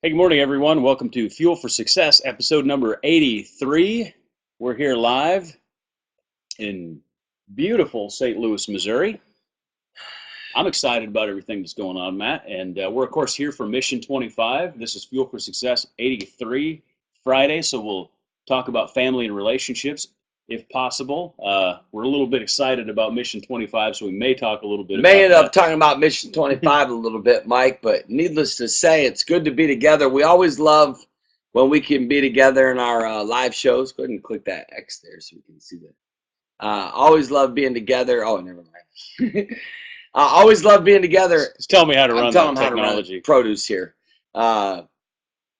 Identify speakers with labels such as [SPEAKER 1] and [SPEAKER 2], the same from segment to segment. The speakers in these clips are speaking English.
[SPEAKER 1] Hey, good morning, everyone. Welcome to Fuel for Success, episode number 83. We're here live in beautiful St. Louis, Missouri. I'm excited about everything that's going on, Matt. And we're, of course, here for Mission 25. This is Fuel for Success 83 Friday. So we'll talk about family and relationships if possible. We're a little bit excited about Mission 25, so we may talk a little bit
[SPEAKER 2] May
[SPEAKER 1] about
[SPEAKER 2] end up
[SPEAKER 1] that.
[SPEAKER 2] talking about Mission 25 a little bit, Mike, but needless to say, it's good to be together. We always love when we can be together in our live shows. Go ahead and click that X there so we can see that. Always love being together. Oh, never mind. Always love being together.
[SPEAKER 1] Just tell me how to
[SPEAKER 2] I'm
[SPEAKER 1] run
[SPEAKER 2] telling
[SPEAKER 1] that
[SPEAKER 2] them how to run
[SPEAKER 1] technology.
[SPEAKER 2] produce here. Uh,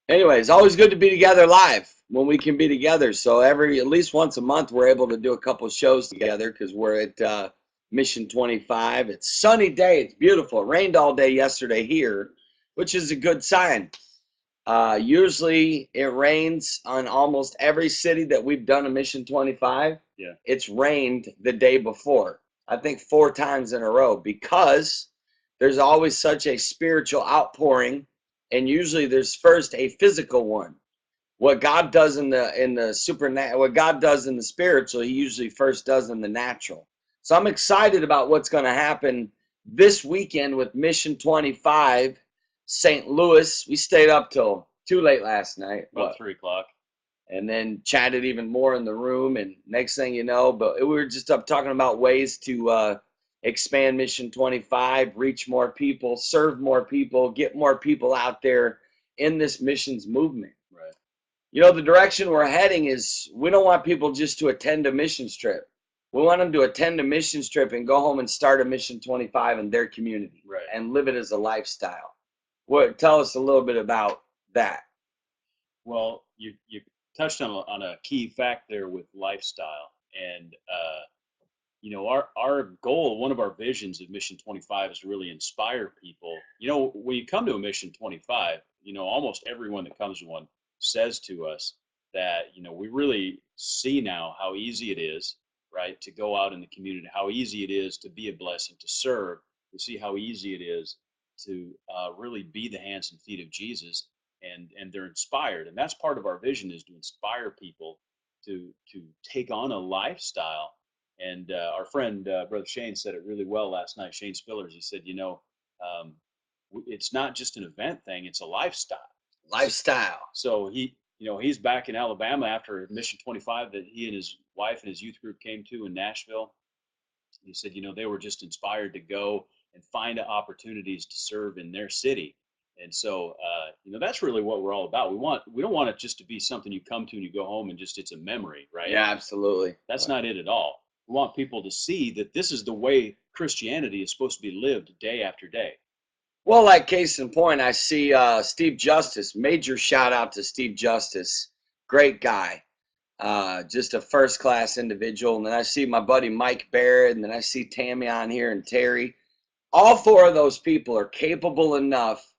[SPEAKER 2] Anyways, always good to be together live when we can be together. So at least once a month, we're able to do a couple of shows together because we're at Mission 25. It's sunny day. It's beautiful. It rained all day yesterday here, which is a good sign. Usually it rains on almost every city that we've done a Mission 25.
[SPEAKER 1] Yeah.
[SPEAKER 2] It's rained the day before. I think 4 times in a row because there's always such a spiritual outpouring, and usually there's first a physical one. What God does in the supernatural, what God does in the spiritual, He usually first does in the natural. So I'm excited about what's going to happen this weekend with Mission 25, St. Louis. We stayed up till too late last night.
[SPEAKER 1] About 3 o'clock.
[SPEAKER 2] And then chatted even more in the room. And next thing you know, but we were just up talking about ways to expand Mission 25, reach more people, serve more people, get more people out there in this missions movement.
[SPEAKER 1] Right.
[SPEAKER 2] You know, the direction we're heading is we don't want people just to attend a missions trip. We want them to attend a missions trip and go home and start a Mission 25 in their community,
[SPEAKER 1] Right,
[SPEAKER 2] and live it as a lifestyle. Tell us a little bit about that.
[SPEAKER 1] Well, you touched on a key fact there with lifestyle, and our goal, one of our visions of Mission 25, is to really inspire people. When you come to a Mission 25, almost everyone that comes to one says to us that we really see now how easy it is, right, to go out in the community, how easy it is to be a blessing, to serve. We see how easy it is to really be the hands and feet of Jesus, and they're inspired, and that's part of our vision, is to inspire people to take on a lifestyle. And our friend, Brother Shane, said it really well last night. Shane Spillers, he said, um, it's not just an event thing; it's a lifestyle.
[SPEAKER 2] Lifestyle.
[SPEAKER 1] So he's back in Alabama after Mission 25 that he and his wife and his youth group came to in Nashville. He said, they were just inspired to go and find opportunities to serve in their city. And so, that's really what we're all about. We don't want it just to be something you come to and you go home and just it's a memory, right?
[SPEAKER 2] Yeah, absolutely.
[SPEAKER 1] That's not it at all. We want people to see that this is the way Christianity is supposed to be lived day after day.
[SPEAKER 2] Well, like case in point, I see Steve Justice. Major shout out to Steve Justice. Great guy. Just a first class individual. And then I see my buddy Mike Barrett, and then I see Tammy on here and Terry. All 4 of those people are capable enough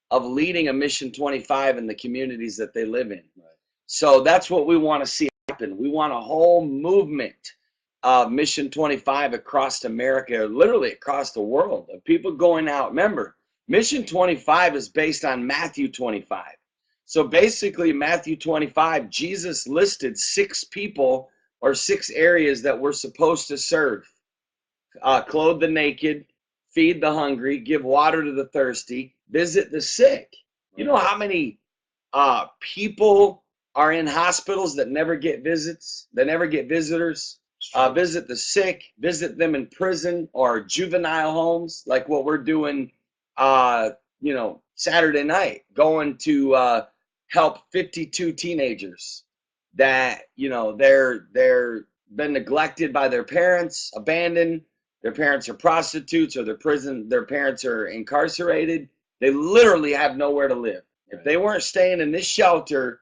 [SPEAKER 2] of leading a Mission 25 in the communities that they live in.
[SPEAKER 1] Right.
[SPEAKER 2] So that's what we want to see happen. We want a whole movement of Mission 25 across America, literally across the world, of people going out. Remember, Mission 25 is based on Matthew 25. So basically, Matthew 25, Jesus listed 6 people or 6 areas that we're supposed to serve. Clothe the naked, feed the hungry, give water to the thirsty, visit the sick. You know how many people are in hospitals that never get visits, that never get visitors? Visit the sick, visit them in prison or juvenile homes, like what we're doing, Saturday night, going to help 52 teenagers that, they're been neglected by their parents, abandoned. Their parents are prostitutes, or their parents are incarcerated. They literally have nowhere to live. If they weren't staying in this shelter,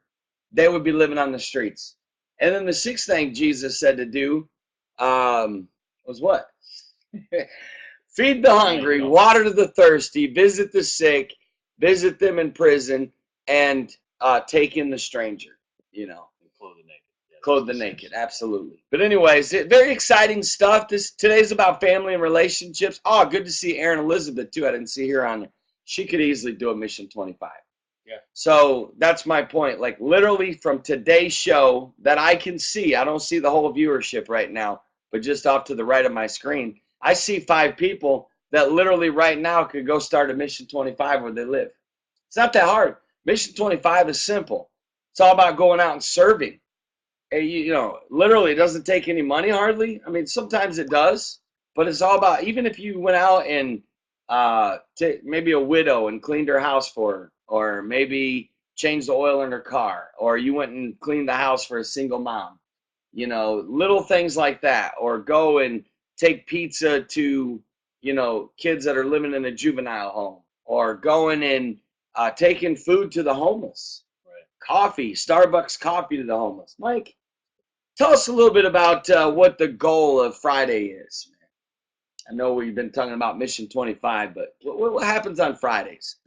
[SPEAKER 2] they would be living on the streets. And then the 6th thing Jesus said to do was what? Feed the hungry, water to the thirsty, visit the sick, visit them in prison, and take in the stranger,
[SPEAKER 1] And clothe the naked. Yeah,
[SPEAKER 2] clothe the naked, absolutely. But anyways, very exciting stuff. Today's about family and relationships. Oh, good to see Erin Elizabeth too. I didn't see her on there. She could easily do a Mission 25.
[SPEAKER 1] Yeah.
[SPEAKER 2] So that's my point. Like literally from today's show that I can see, I don't see the whole viewership right now, but just off to the right of my screen, I see 5 people that literally right now could go start a Mission 25 where they live. It's not that hard. Mission 25 is simple. It's all about going out and serving. And you know, literally, it doesn't take any money hardly. I mean, sometimes it does, but it's all about, even if you went out and maybe a widow and cleaned her house for her, or maybe changed the oil in her car, or you went and cleaned the house for a single mom, you know, little things like that, or go and take pizza to, you know, kids that are living in a juvenile home, or going and taking food to the homeless,
[SPEAKER 1] Right.
[SPEAKER 2] coffee, Starbucks coffee to the homeless. Mike, tell us a little bit about what the goal of Friday is, man. I know we've been talking about Mission 25, but what happens on Fridays?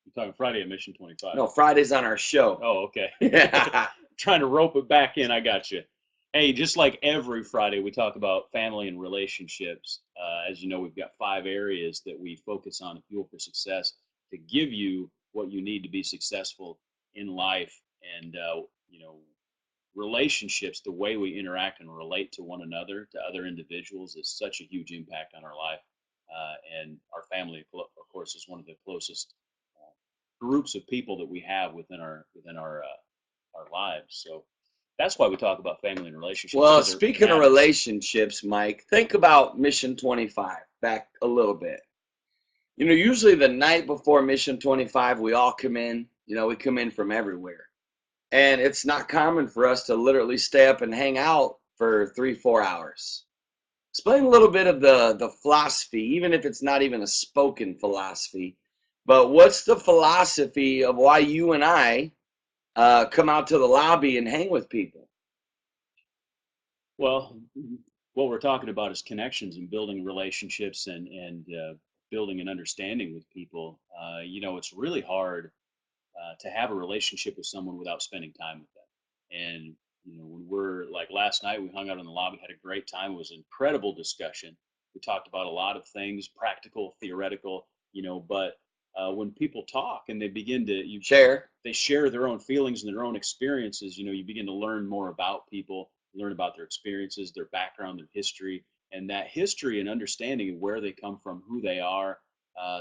[SPEAKER 1] You're talking Friday at Mission 25.
[SPEAKER 2] No, Fridays on our show.
[SPEAKER 1] Oh, okay.
[SPEAKER 2] Yeah.
[SPEAKER 1] Trying to rope it back in. I got you. Hey, just like every Friday, we talk about family and relationships. As you know, we've got 5 areas that we focus on at Fuel for Success to give you what you need to be successful in life. And, you know, relationships, the way we interact and relate to one another, to other individuals, is such a huge impact on our life. And our family, of course, is one of the closest groups of people that we have within our lives. So that's why we talk about family and relationships.
[SPEAKER 2] Well, speaking of relationships, Mike, think about Mission 25 back a little bit. You know, usually the night before Mission 25, we all come in. You know, we come in from everywhere. And it's not common for us to literally stay up and hang out for 3-4 hours. Explain a little bit of the philosophy, even if it's not even a spoken philosophy. But what's the philosophy of why you and I come out to the lobby and hang with people?
[SPEAKER 1] Well, what we're talking about is connections and building relationships and building an understanding with people. You know, it's really hard to have a relationship with someone without spending time with them. And you know, when we're like last night, we hung out in the lobby, had a great time. It was an incredible discussion. We talked about a lot of things, practical, theoretical, you know. But when people talk and they begin to they share their own feelings and their own experiences. You know, you begin to learn more about people, learn about their experiences, their background, their history, and that history and understanding of where they come from, who they are.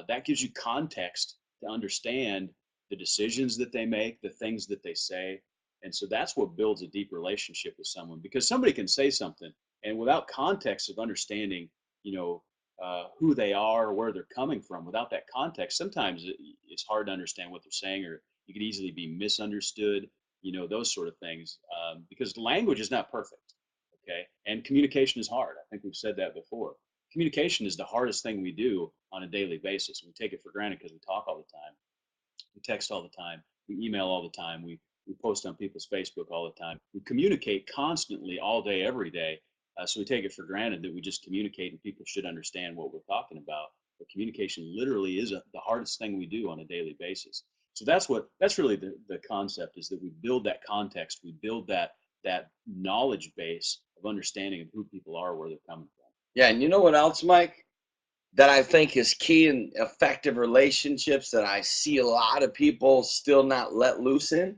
[SPEAKER 1] That gives you context to understand the decisions that they make, the things that they say. And so that's what builds a deep relationship with someone, because somebody can say something and without context of understanding, you know, who they are, where they're coming from, without that context, sometimes it's hard to understand what they're saying, or you could easily be misunderstood, you know, those sort of things, because language is not perfect. Okay. And communication is hard. I think we've said that before. Communication is the hardest thing we do on a daily basis. We take it for granted because we talk all the time. We text all the time. We email all the time. We post on people's Facebook all the time. We communicate constantly all day, every day. So we take it for granted that we just communicate and people should understand what we're talking about. But communication literally is the hardest thing we do on a daily basis. So that's really the concept, is that we build that context. We build that knowledge base of understanding of who people are, where they're coming from.
[SPEAKER 2] Yeah, and you know what else, Mike, that I think is key in effective relationships that I see a lot of people still not let loose in?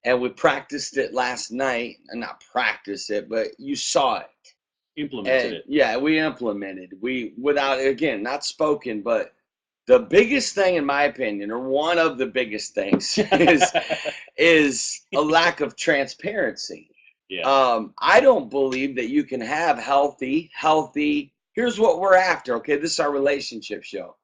[SPEAKER 2] And we practiced it last night, and not practiced it, but you saw it.
[SPEAKER 1] Implemented it.
[SPEAKER 2] Yeah, we implemented. We, without, again, not spoken, but the biggest thing, in my opinion, or one of the biggest things, is a lack of transparency.
[SPEAKER 1] Yeah.
[SPEAKER 2] I don't believe that you can have healthy. Here's what we're after. Okay, this is our relationship show.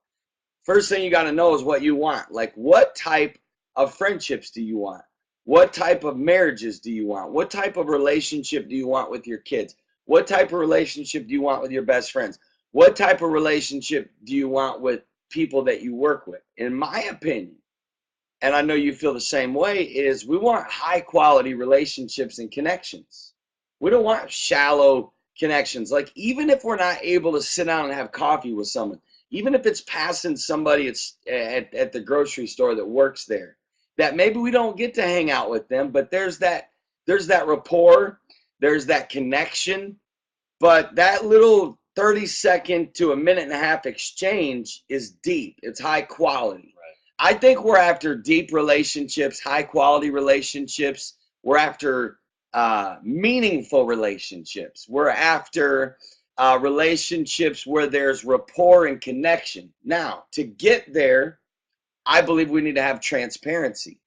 [SPEAKER 2] First thing you got to know is what you want. Like, what type of friendships do you want? What type of marriages do you want? What type of relationship do you want with your kids? What type of relationship do you want with your best friends? What type of relationship do you want with people that you work with? In my opinion, and I know you feel the same way, is we want high quality relationships and connections. We don't want shallow connections. Like, even if we're not able to sit down and have coffee with someone, even if it's passing somebody at the grocery store that works there, that maybe we don't get to hang out with them, but there's that rapport, there's that connection. But that little 30-second to a minute and a half exchange is deep. It's high quality.
[SPEAKER 1] Right.
[SPEAKER 2] I think we're after deep relationships, high quality relationships. We're after meaningful relationships. We're after relationships where there's rapport and connection. Now, to get there, I believe we need to have transparency.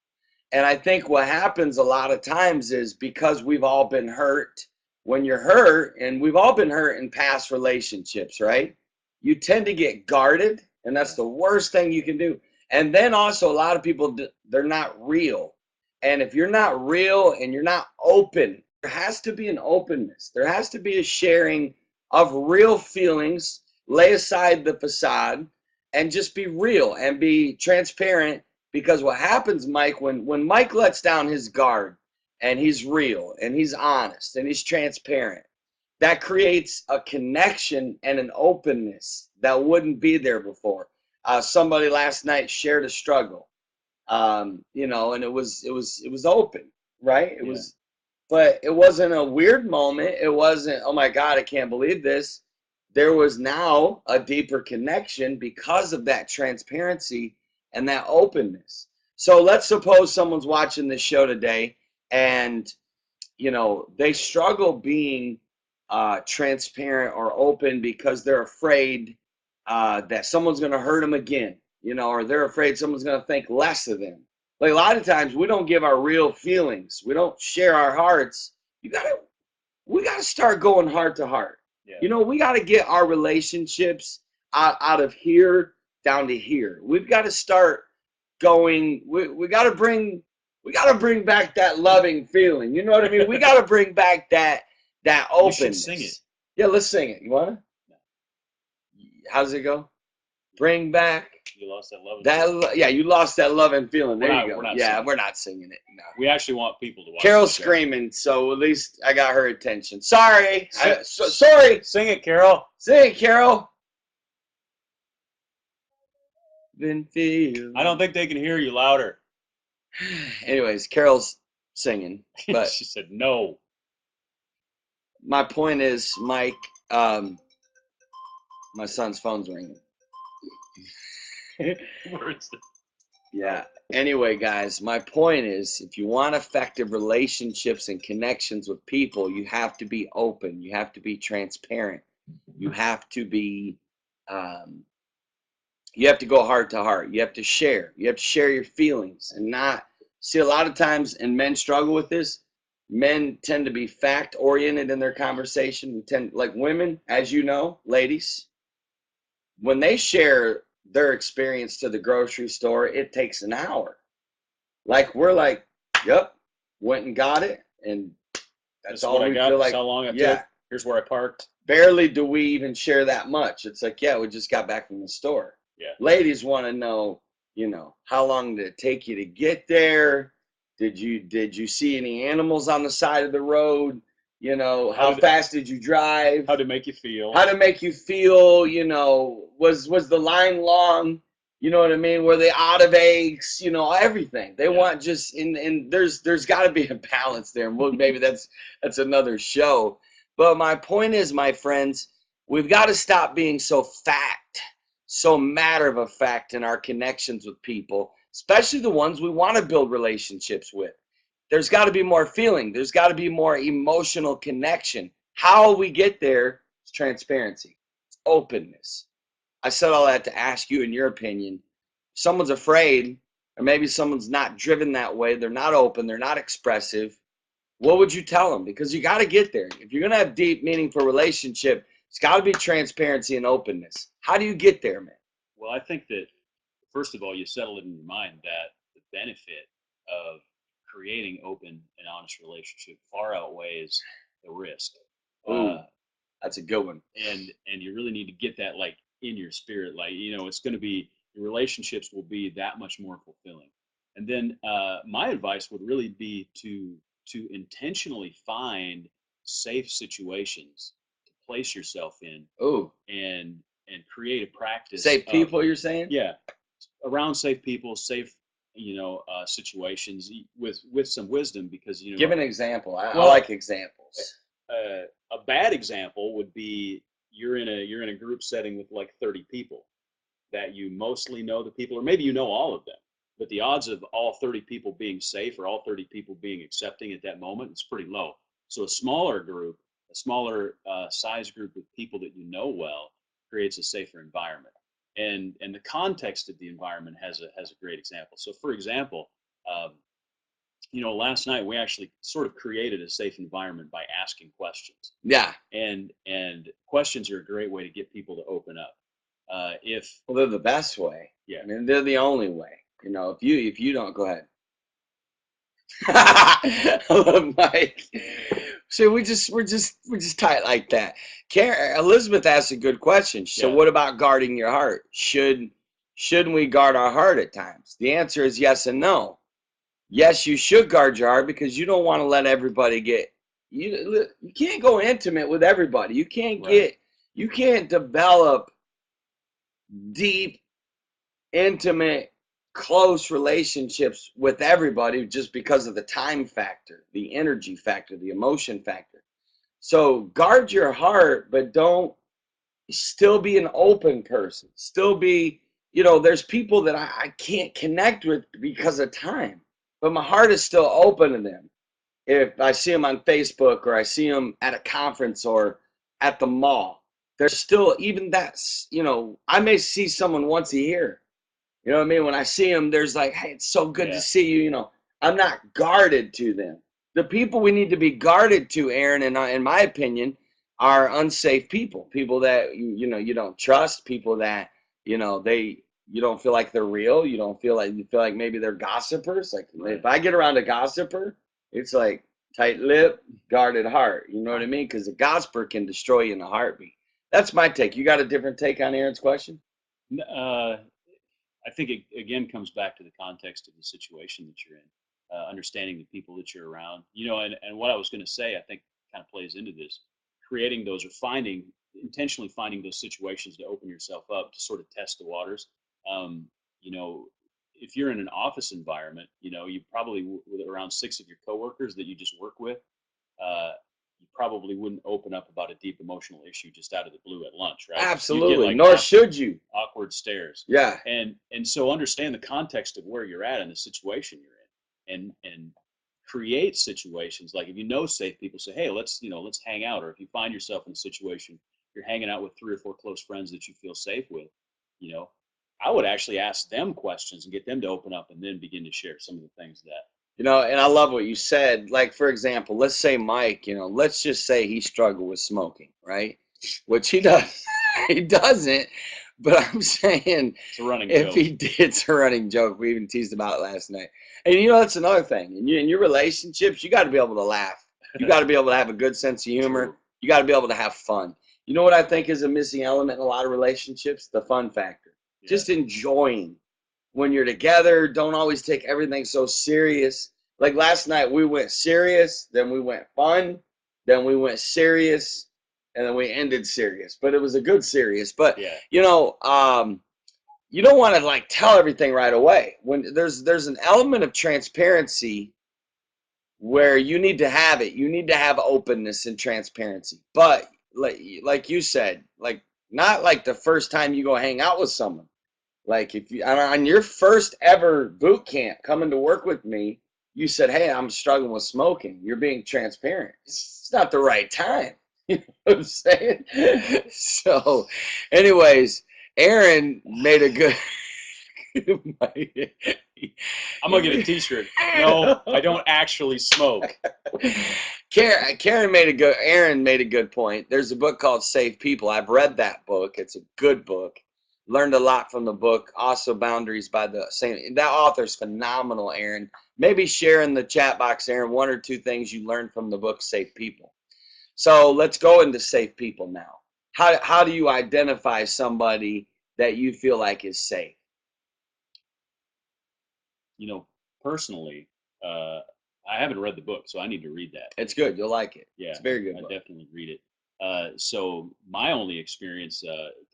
[SPEAKER 2] And I think what happens a lot of times is because we've all been hurt. When you're hurt, and we've all been hurt in past relationships, right? You tend to get guarded, and that's the worst thing you can do. And then also, a lot of people, they're not real. And if you're not real and you're not open, there has to be an openness. There has to be a sharing of real feelings. Lay aside the facade and just be real and be transparent. Because what happens, Mike, when Mike lets down his guard and he's real and he's honest and he's transparent, that creates a connection and an openness that wouldn't be there before. Somebody last night shared a struggle, you know, and it was open, right? It was, but it wasn't a weird moment. It wasn't, oh my God, I can't believe this. There was now a deeper connection because of that transparency and that openness. So let's suppose someone's watching this show today and, you know, they struggle being transparent or open because they're afraid that someone's going to hurt them again, you know, or they're afraid someone's going to think less of them. Like a lot of times we don't give our real feelings. We don't share our hearts. We gotta start going heart to heart.
[SPEAKER 1] Yeah.
[SPEAKER 2] You know, we gotta get our relationships out of here down to here. We've got to start going. We got to bring back that loving feeling. You know what I mean? We got to bring back that openness.
[SPEAKER 1] We should sing it.
[SPEAKER 2] Yeah, let's sing it. You wanna? How does it go? Bring back.
[SPEAKER 1] You lost that love.
[SPEAKER 2] Yeah, you lost that love and feeling. There you go. We're not singing it. No.
[SPEAKER 1] We actually want people to watch.
[SPEAKER 2] Carol's screaming, so at least I got her attention. Sorry. Sorry.
[SPEAKER 1] Sing it, Carol.
[SPEAKER 2] Sing it, Carol. Been feeling.
[SPEAKER 1] I don't think they can hear you louder.
[SPEAKER 2] Anyways, Carol's singing, but
[SPEAKER 1] she said no.
[SPEAKER 2] My point is, Mike, my son's phone's ringing. Yeah. Anyway, guys, my point is, if you want effective relationships and connections with people, you have to be open. You have to be transparent. You have to be, you have to go heart to heart. You have to share. You have to share your feelings and not see a lot of times, and men struggle with this. Men tend to be fact oriented in their conversation. We tend, like women, as you know, ladies, when they share their experience to the grocery store, it takes an hour. Like we're like, yep, went and got it, and that's all
[SPEAKER 1] what
[SPEAKER 2] we
[SPEAKER 1] I got.
[SPEAKER 2] feel like.
[SPEAKER 1] That's how long it
[SPEAKER 2] yeah,
[SPEAKER 1] took. Here's where I parked.
[SPEAKER 2] barely do we even share that much. It's like, yeah, we just got back from the store.
[SPEAKER 1] Yeah.
[SPEAKER 2] Ladies want to know, you know, how long did it take you to get there? Did you see any animals on the side of the road? You know, how fast did you drive?
[SPEAKER 1] How to make you feel?
[SPEAKER 2] How to make you feel? You know, was the line long? You know what I mean? Were they out of eggs? You know, everything. They want just in there's got to be a balance there. Well, maybe that's another show. But my point is, my friends, we've got to stop being so matter of fact in our connections with people, especially the ones we want to build relationships with. There's got to be more feeling. There's got to be more emotional connection. How we get there is transparency, it's openness. I said all that to ask you, in your opinion, if someone's afraid, or maybe someone's not driven that way, they're not open, they're not expressive, what would you tell them? Because you got to get there. If you're going to have deep, meaningful relationship, it's got to be transparency and openness. How do you get there, man?
[SPEAKER 1] Well, I think that, first of all, you settle it in your mind that the benefit of creating open and honest relationship far outweighs the risk.
[SPEAKER 2] Ooh, that's a good one.
[SPEAKER 1] And you really need to get that like in your spirit. Like, you know, it's going to be, your relationships will be that much more fulfilling. And then my advice would really be to intentionally find safe situations to place yourself in.
[SPEAKER 2] Ooh.
[SPEAKER 1] And create a practice.
[SPEAKER 2] Safe people, you're saying?
[SPEAKER 1] Yeah, around safe people, safe, you know, situations with some wisdom, because, you know.
[SPEAKER 2] Give an example. I like examples.
[SPEAKER 1] A bad example would be you're in a group setting with like 30 people that you mostly know the people, or maybe you know all of them. but the odds of all 30 people being safe or all 30 people being accepting at that moment is pretty low. So a smaller group, a smaller size group of people that you know well, creates a safer environment. And the context of the environment has a great example. So for example, um, last night we actually sort of created a safe environment by asking questions.
[SPEAKER 2] Yeah.
[SPEAKER 1] And questions are a great way to get people to open up. If
[SPEAKER 2] Well, they're the best way.
[SPEAKER 1] Yeah.
[SPEAKER 2] I mean, they're the only way. If you don't, go ahead. I love Mike. So we're just tight like that. Elizabeth asked a good question. So
[SPEAKER 1] Yeah.
[SPEAKER 2] what about guarding your heart? Shouldn't we guard our heart at times? The answer is yes and no. Yes, you should guard your heart because you don't want to let everybody get you. You can't go intimate with everybody. You can't
[SPEAKER 1] Right.
[SPEAKER 2] you can't develop deep, intimate, close relationships with everybody just because of the time factor, the energy factor, the emotion factor. So guard your heart, but don't still be an open person. Still be, there's people that I can't connect with because of time, but my heart is still open to them. If I see them on Facebook or I see them at a conference or at the mall, there's still, even that's, I may see someone once a year. You know what I mean? When I see them, there's like, hey, it's so good to see you. I'm not guarded to them. The people we need to be guarded to, Aaron, and in my opinion, are unsafe people. People that you don't trust. People that you don't feel like they're real. You feel like maybe they're gossipers. Like if I get around a gossiper, it's like tight lip, guarded heart. You know what I mean? Because a gossiper can destroy you in a heartbeat. That's my take. You got a different take on Aaron's question?
[SPEAKER 1] I think it again comes back to the context of the situation that you're in, understanding the people that you're around. And what I was going to say, I think kind of plays into this, creating those or intentionally finding those situations to open yourself up to sort of test the waters. Um, you know, if you're in an office environment, you probably with around 6 of your coworkers that you just work with, uh, you probably wouldn't open up about a deep emotional issue just out of the blue at lunch, right?
[SPEAKER 2] Absolutely.
[SPEAKER 1] You'd get
[SPEAKER 2] Nor should you.
[SPEAKER 1] awkward stares.
[SPEAKER 2] Yeah.
[SPEAKER 1] And so understand the context of where you're at and the situation you're in, and create situations like if safe people, say, hey, let's hang out. Or if you find yourself in a situation you're hanging out with 3 or 4 close friends that you feel safe with, you know, I would actually ask them questions and get them to open up and then begin to share some of the things that
[SPEAKER 2] and I love what you said. Like, for example, let's say Mike, let's just say he struggled with smoking, right? Which he does. He doesn't. But I'm saying
[SPEAKER 1] it's a running
[SPEAKER 2] if
[SPEAKER 1] joke.
[SPEAKER 2] he did, it's a running joke. We even teased about it last night. And that's another thing. In your relationships, you got to be able to laugh. You got to be able to have a good sense of humor.
[SPEAKER 1] True.
[SPEAKER 2] You got to be able to have fun. You know what I think is a missing element in a lot of relationships? The fun factor.
[SPEAKER 1] Yeah.
[SPEAKER 2] Just enjoying when you're together. Don't always take everything so serious. Like last night, we went serious, then we went fun, then we went serious, and then we ended serious. But it was a good serious. But
[SPEAKER 1] Yeah.
[SPEAKER 2] you don't want to like tell everything right away. When there's an element of transparency where you need to have it. You need to have openness and transparency. But like you said, like not like the first time you go hang out with someone. Like if you on your first ever boot camp coming to work with me, you said, hey, I'm struggling with smoking. You're being transparent. It's not the right time. You know what I'm saying? So anyways, Aaron made a good
[SPEAKER 1] I'm gonna get a t-shirt. No, I don't actually smoke.
[SPEAKER 2] Aaron made a good point. There's a book called Safe People. I've read that book. It's a good book. Learned a lot from the book. Also Boundaries by the same. That author's phenomenal, Aaron. Maybe share in the chat box, Aaron, 1 or 2 things you learned from the book Safe People. So let's go into Safe People now. How do you identify somebody that you feel like is safe?
[SPEAKER 1] Personally, I haven't read the book, so I need to read that.
[SPEAKER 2] It's good. You'll like it.
[SPEAKER 1] Yeah,
[SPEAKER 2] it's very good.
[SPEAKER 1] I definitely read it. So my only experience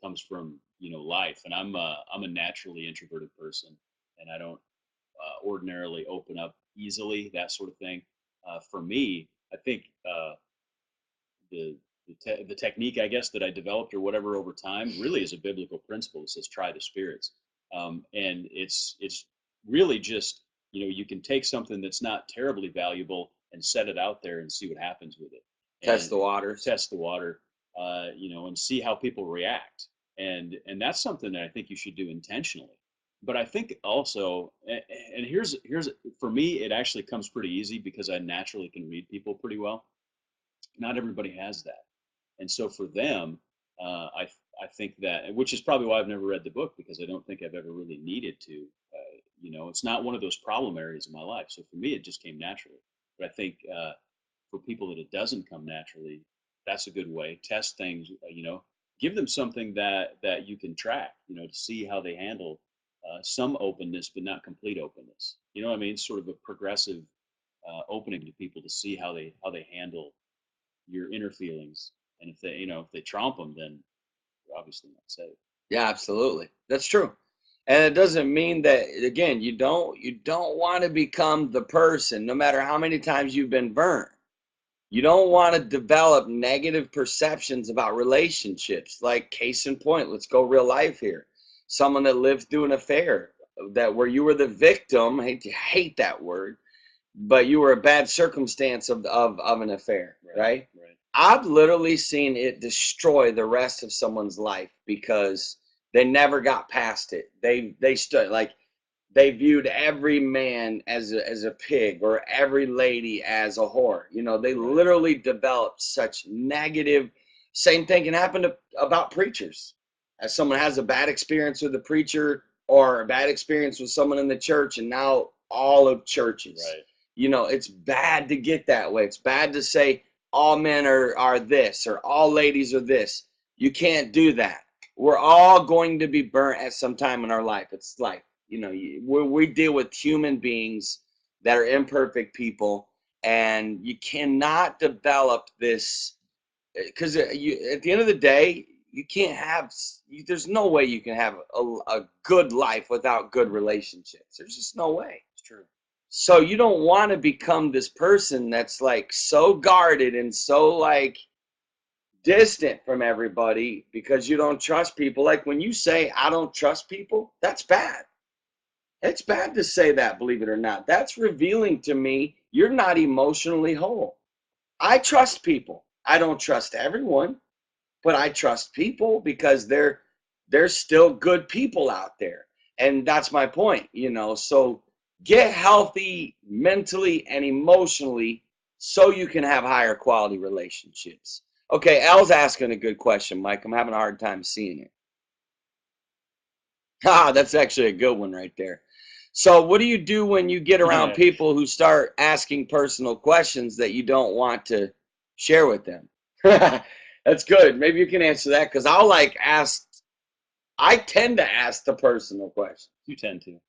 [SPEAKER 1] comes from life, and I'm a naturally introverted person, and I don't ordinarily open up easily, that sort of thing. For me, I think the the technique, I guess, that I developed or whatever over time really is a biblical principle. It says try the spirits, and it's really just, you can take something that's not terribly valuable and set it out there and see what happens with it,
[SPEAKER 2] Test
[SPEAKER 1] and
[SPEAKER 2] the waters.
[SPEAKER 1] test the water, and see how people react. And that's something that I think you should do intentionally. But I think also, and here's for me, it actually comes pretty easy because I naturally can read people pretty well. Not everybody has that, and so for them, I think that, which is probably why I've never read the book, because I don't think I've ever really needed to. It's not one of those problem areas in my life. So for me, it just came naturally. But I think for people that it doesn't come naturally, that's a good way. Test things. Give them something that you can track. To see how they handle some openness, but not complete openness. You know what I mean? Sort of a progressive opening to people to see how they handle your inner feelings. And if they trump them, then you're obviously not safe.
[SPEAKER 2] Yeah, absolutely. That's true. And it doesn't mean that, again, you don't want to become the person, no matter how many times you've been burned. You don't want to develop negative perceptions about relationships. Like, case in point, let's go real life here. Someone that lived through an affair, that where you were the victim, hate that word, but you were a bad circumstance of an affair, right?
[SPEAKER 1] Right.
[SPEAKER 2] I've literally seen it destroy the rest of someone's life because they never got past it. They stood like, they viewed every man as a pig, or every lady as a whore. They
[SPEAKER 1] Right.
[SPEAKER 2] literally developed such negative. Same thing can happen about preachers. As someone has a bad experience with a preacher, or a bad experience with someone in the church, and now all of churches.
[SPEAKER 1] Right.
[SPEAKER 2] It's bad to get that way. It's bad to say all men are this, or all ladies are this. You can't do that. We're all going to be burnt at some time in our life. It's like, we deal with human beings that are imperfect people, and you cannot develop this, because at the end of the day, you can't have, there's no way you can have a good life without good relationships. There's just no way.
[SPEAKER 1] It's true.
[SPEAKER 2] So you don't want to become this person that's like so guarded and so like distant from everybody because you don't trust people. Like, when you say I don't trust people, that's bad. It's bad to say that, believe it or not. That's revealing to me you're not emotionally whole. I trust people. I don't trust everyone, but I trust people because there's still good people out there. And that's my point, So get healthy mentally and emotionally so you can have higher quality relationships. Okay, Al's asking a good question, Mike. I'm having a hard time seeing it. That's actually a good one right there. So what do you do when you get around people who start asking personal questions that you don't want to share with them? That's good. Maybe you can answer that, because I tend to ask the personal question.
[SPEAKER 1] You tend to.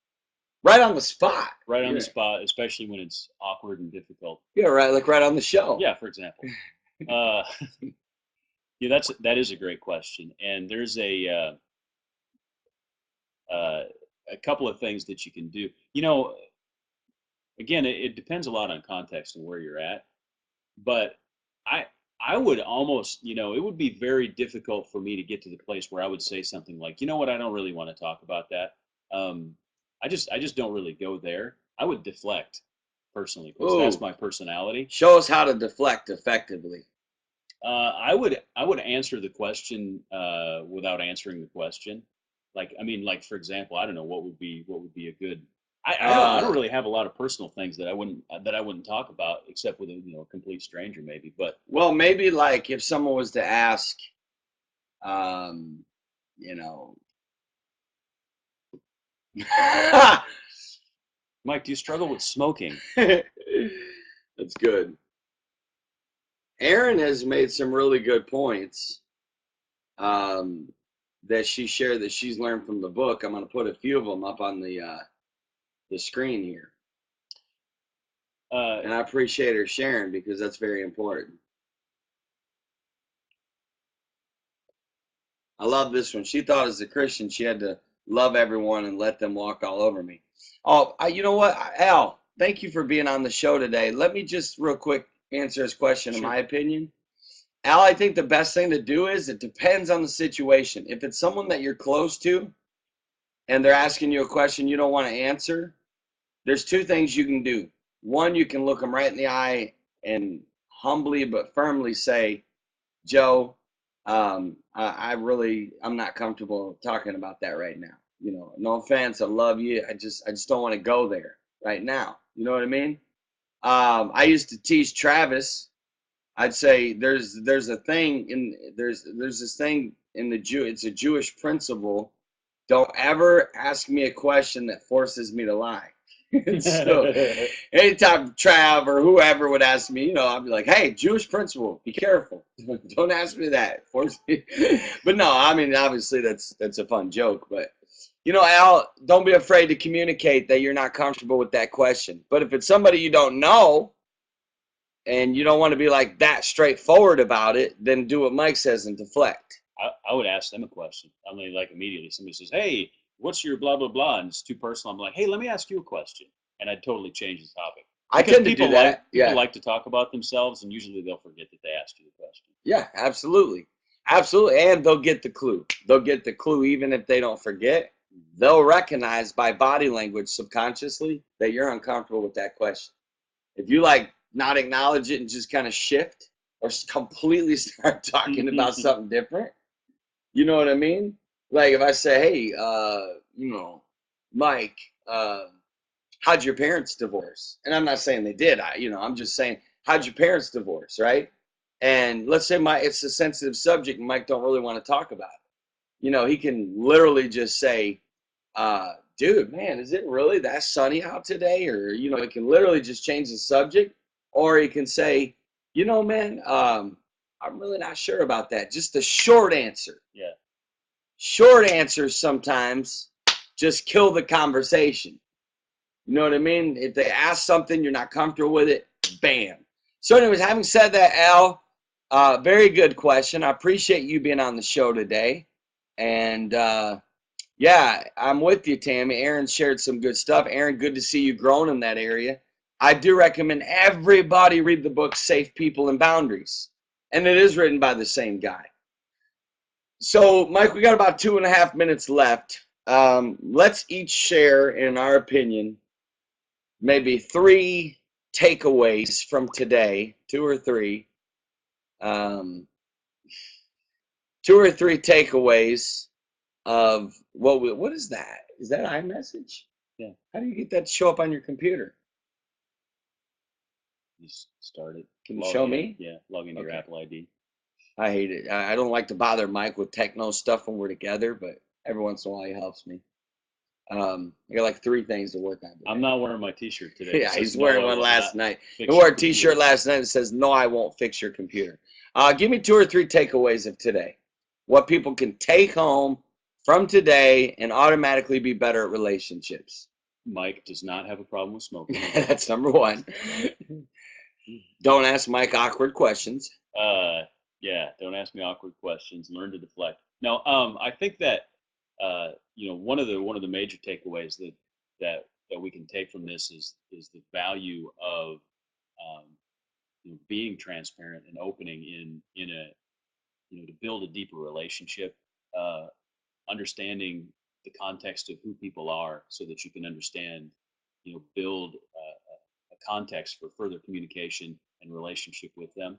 [SPEAKER 2] Right on the spot.
[SPEAKER 1] Right on the spot, especially when it's awkward and difficult.
[SPEAKER 2] Yeah, right. Like right on the show.
[SPEAKER 1] Yeah, for example. Yeah, that is a great question, and there's a couple of things that you can do. Again, it depends a lot on context and where you're at, but I I would almost, it would be very difficult for me to get to the place where I would say something like, you know what, I don't really want to talk about that. Um, I just don't really go there. I would deflect personally because that's
[SPEAKER 2] Ooh,
[SPEAKER 1] my personality.
[SPEAKER 2] show us how to deflect effectively.
[SPEAKER 1] I would answer the question without answering the question. Like, I mean, like for example, I don't know what would be a good. I don't really have a lot of personal things that I wouldn't talk about except with a complete stranger maybe. But
[SPEAKER 2] Well, maybe like if someone was to ask, um, you know,
[SPEAKER 1] Mike, do you struggle with smoking?
[SPEAKER 2] that's good. Erin has made some really good points um, that she shared that she's learned from the book. I'm going to put a few of them up on the screen here. And I appreciate her sharing because that's very important. I love this one. She thought as a Christian she had to love everyone and let them walk all over me. Oh, you know what, Al? Thank you for being on the show today. Let me just real quick answer his question. In
[SPEAKER 1] Sure.
[SPEAKER 2] my opinion, Al, I think the best thing to do is it depends on the situation. If it's someone that you're close to and they're asking you a question you don't want to answer, There's two things you can do. One, you can look them right in the eye and humbly but firmly say, Joe, I'm not comfortable talking about that right now. No offense, I love you. I just don't want to go there right now. You know what I mean? I used to teach Travis. I'd say there's a thing there's this thing in it's a Jewish principle. Don't ever ask me a question that forces me to lie. So anytime Trav or whoever would ask me, I'd be like, hey, Jewish principle, be careful. Don't ask me that. Force me. But no, I mean, obviously that's a fun joke. But, Al, don't be afraid to communicate that you're not comfortable with that question. But if it's somebody you don't know and you don't want to be like that straightforward about it, then do what Mike says and deflect.
[SPEAKER 1] I would ask them a question. I mean, like immediately somebody says, hey, what's your blah, blah, blah, and it's too personal. I'm like, hey, let me ask you a question. And I'd totally change the topic.
[SPEAKER 2] I tend to do that.
[SPEAKER 1] People like to talk about themselves, and usually they'll forget that they asked you the question.
[SPEAKER 2] Yeah, absolutely. Absolutely. And they'll get the clue. They'll get the clue even if they don't forget. They'll recognize by body language subconsciously that you're uncomfortable with that question. If you not acknowledge it and just kind of shift or completely start talking about something different, you know what I mean? Like if I say, hey, Mike, how'd your parents divorce? And I'm not saying they did. I'm just saying, how'd your parents divorce, right? And let's say it's a sensitive subject and Mike don't really want to talk about it. He can literally just say, dude, man, is it really that sunny out today? Or, he can literally just change the subject. Or he can say, man, I'm really not sure about that. Just a short answer.
[SPEAKER 1] Yeah.
[SPEAKER 2] Short answers sometimes just kill the conversation. You know what I mean? If they ask something, you're not comfortable with it, bam. So anyways, having said that, Al, very good question. I appreciate you being on the show today. And yeah, I'm with you, Tammy. Aaron shared some good stuff. Aaron, good to see you growing in that area. I do recommend everybody read the book Safe People and Boundaries. And it is written by the same guy. So, Mike, we got about 2.5 minutes left. Let's each share, in our opinion, maybe 3 takeaways from today, 2 or 3. 2 or 3 takeaways of what is that? Is that iMessage?
[SPEAKER 1] Yeah.
[SPEAKER 2] How do you get that to show up on your computer?
[SPEAKER 1] You start it.
[SPEAKER 2] Can you show me?
[SPEAKER 1] Yeah, log into your Apple ID.
[SPEAKER 2] I hate it. I don't like to bother Mike with techno stuff when we're together, but every once in a while he helps me. I got 3 things to work on today.
[SPEAKER 1] I'm not wearing my t-shirt today.
[SPEAKER 2] Yeah, he's wearing one last night. He wore a t-shirt last night that says, no, I won't fix your computer. Give me 2 or 3 takeaways of today. What people can take home from today and automatically be better at relationships.
[SPEAKER 1] Mike does not have a problem with smoking.
[SPEAKER 2] That's number 1. Don't ask Mike awkward questions.
[SPEAKER 1] Yeah, don't ask me awkward questions. Learn to deflect. No, I think that one of the major takeaways that we can take from this is the value of being transparent and opening in a to build a deeper relationship, understanding the context of who people are, so that you can understand, build a context for further communication and relationship with them.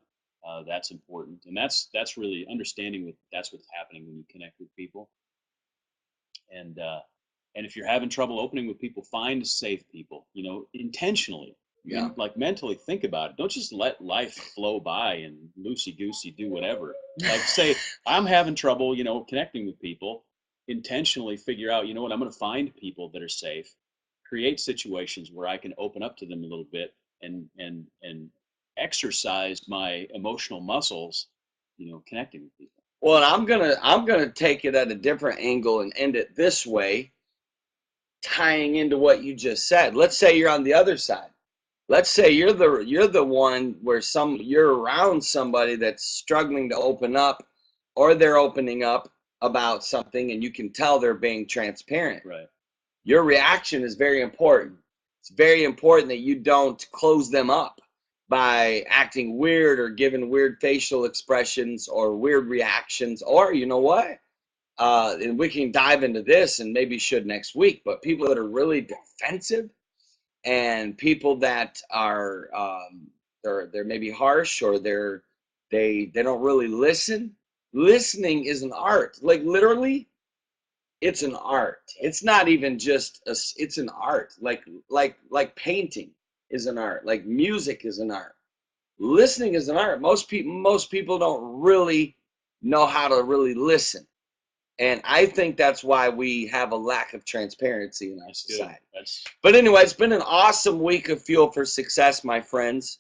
[SPEAKER 1] That's important, and that's really understanding that's what's happening when you connect with people. And if you're having trouble opening with people, find safe people. Intentionally.
[SPEAKER 2] Yeah.
[SPEAKER 1] Like mentally think about it. Don't just let life flow by and loosey goosey do whatever. Like say, I'm having trouble, connecting with people. Intentionally figure out, I'm going to find people that are safe. Create situations where I can open up to them a little bit and exercise my emotional muscles, connecting with people.
[SPEAKER 2] Well, and I'm gonna take it at a different angle and end it this way, tying into what you just said. Let's say you're on the other side. Let's say you're the one where you're around somebody that's struggling to open up, or they're opening up about something, and you can tell they're being transparent.
[SPEAKER 1] Right.
[SPEAKER 2] Your reaction is very important. It's very important that you don't close them up by acting weird or giving weird facial expressions or weird reactions. Or you know what? And we can dive into this and maybe should next week. But people that are really defensive and people that are they're maybe harsh, or they don't really listen. Listening is an art. Like literally, it's an art. It's not even just it's an art. Like painting is an art. Like music is an art. Listening is an art. Most people don't really know how to really listen. And I think that's why we have a lack of transparency in our
[SPEAKER 1] That's
[SPEAKER 2] society.
[SPEAKER 1] good. That's
[SPEAKER 2] But anyway, it's been an awesome week of Fuel for Success, my friends.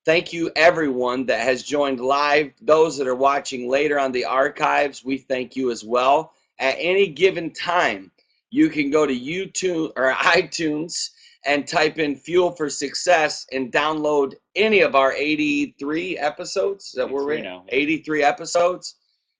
[SPEAKER 2] Thank you, everyone that has joined live. Those that are watching later on the archives, we thank you as well. At any given time, you can go to YouTube or iTunes and type in Fuel for Success and download any of our 83 episodes that we're
[SPEAKER 1] 83
[SPEAKER 2] in.
[SPEAKER 1] now, yeah.
[SPEAKER 2] 83 episodes.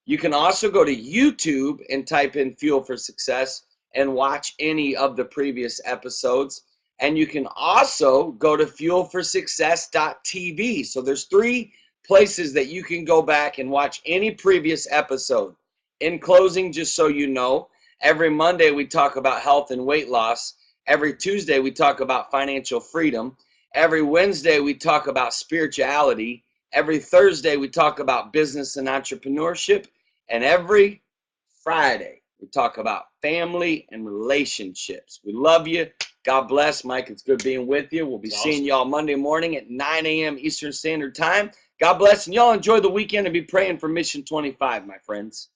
[SPEAKER 2] You can also go to YouTube and type in Fuel for Success and watch any of the previous episodes. And you can also go to fuelforsuccess.tv. So there's 3 places that you can go back and watch any previous episode. In closing, just so you know, every Monday we talk about health and weight loss. Every Tuesday we talk about financial freedom. Every Wednesday we talk about spirituality. Every Thursday we talk about business and entrepreneurship. And every Friday we talk about family and relationships. We love you. God bless. Mike, it's good being with you. We'll be
[SPEAKER 1] It's
[SPEAKER 2] seeing
[SPEAKER 1] awesome.
[SPEAKER 2] y'all Monday morning at 9 a.m. Eastern Standard Time. God bless, and y'all enjoy the weekend and be praying for Mission 25, my friends.